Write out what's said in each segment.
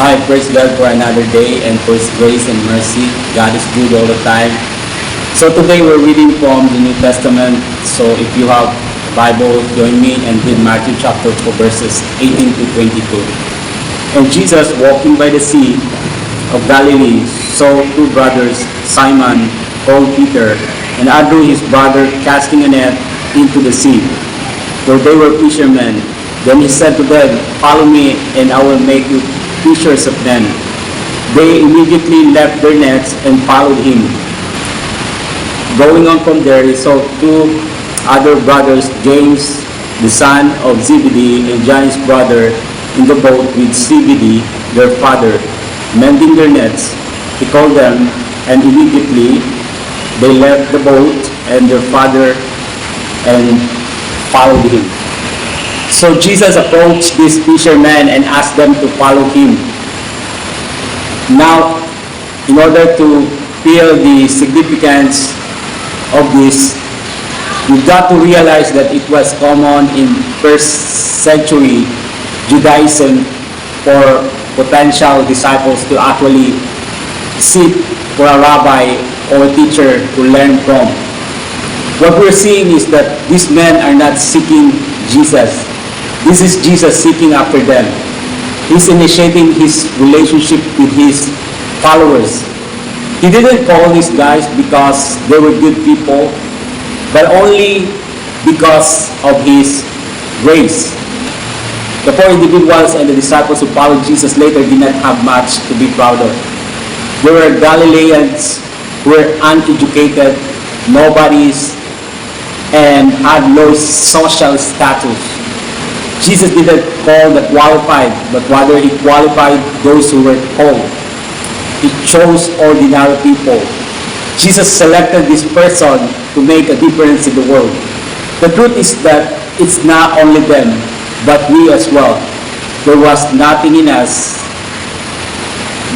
Hi, praise God for another day and for His grace and mercy. God is good all the time. So today we're reading from the New Testament. So if you have a Bible, join me and read Matthew chapter 4 verses 18 to 22. And Jesus, walking by the sea of Galilee, saw two brothers, Simon, called Peter, and Andrew his brother, casting a net into the sea, for they were fishermen. Then he said to them, "Follow me, and I will make you fishers of men." They immediately left their nets and followed him. Going on from there, he saw two other brothers, James, the son of Zebedee, and John his brother, in the boat with Zebedee, their father, mending their nets. He called them, and immediately they left the boat and their father and followed him. So Jesus approached these fishermen and asked them to follow him. Now, in order to feel the significance of this, we've got to realize that it was common in first century Judaism for potential disciples to actually seek for a rabbi or a teacher to learn from. What we're seeing is that these men are not seeking Jesus. This is Jesus seeking after them. He's initiating his relationship with his followers. He didn't call these guys because they were good people, but only because of his grace. The four individuals and the disciples who followed Jesus later did not have much to be proud of. They were Galileans who were uneducated, nobodies, and had low social status. Jesus didn't call the qualified, but rather he qualified those who were called. He chose ordinary people. Jesus selected this person to make a difference in the world. The truth is that it's not only them, but we as well. There was nothing in us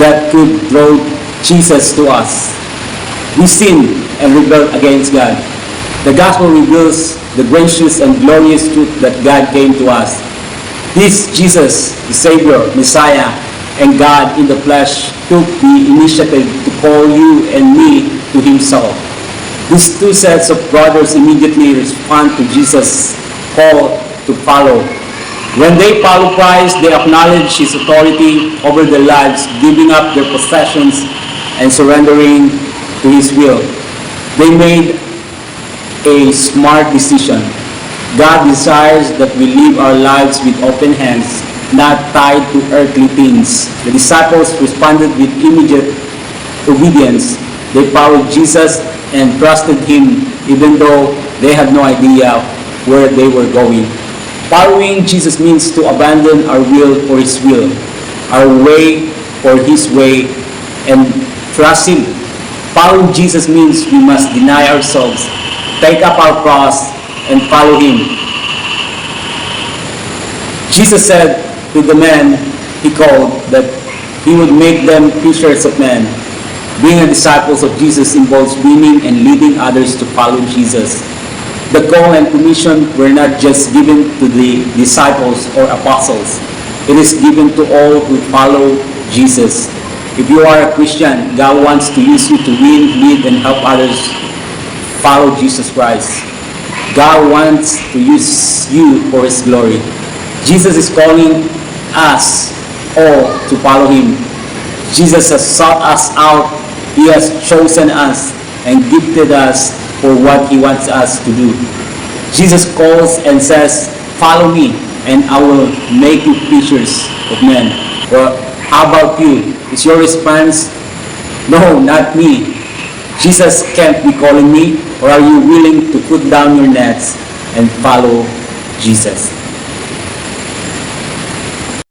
that could draw Jesus to us. We sinned and rebelled against God. The gospel reveals the gracious and glorious truth that God came to us. This Jesus, the Savior, Messiah, and God in the flesh took the initiative to call you and me to Himself. These two sets of brothers immediately respond to Jesus' call to follow. When they follow Christ, they acknowledge His authority over their lives, giving up their possessions and surrendering to His will. They made a smart decision. God desires that we live our lives with open hands, not tied to earthly things. The disciples responded with immediate obedience. They followed Jesus and trusted Him even though they had no idea where they were going. Following Jesus means to abandon our will for His will, our way for His way, and trust Him. Following Jesus means we must deny ourselves, take up our cross, and follow Him. Jesus said to the men He called that He would make them fishers of men. Being a disciple of Jesus involves winning and leading others to follow Jesus. The call and commission were not just given to the disciples or apostles. It is given to all who follow Jesus. If you are a Christian, God wants to use you to win, lead, and help others follow Jesus Christ. God wants to use you for His glory. Jesus is calling us all to follow Him. Jesus has sought us out. He has chosen us and gifted us for what He wants us to do. Jesus calls and says, "Follow me, and I will make you fishers of men." Well, how about you? Is your response, "No, not me"? Jesus can't be calling me, or are you willing to put down your nets and follow Jesus?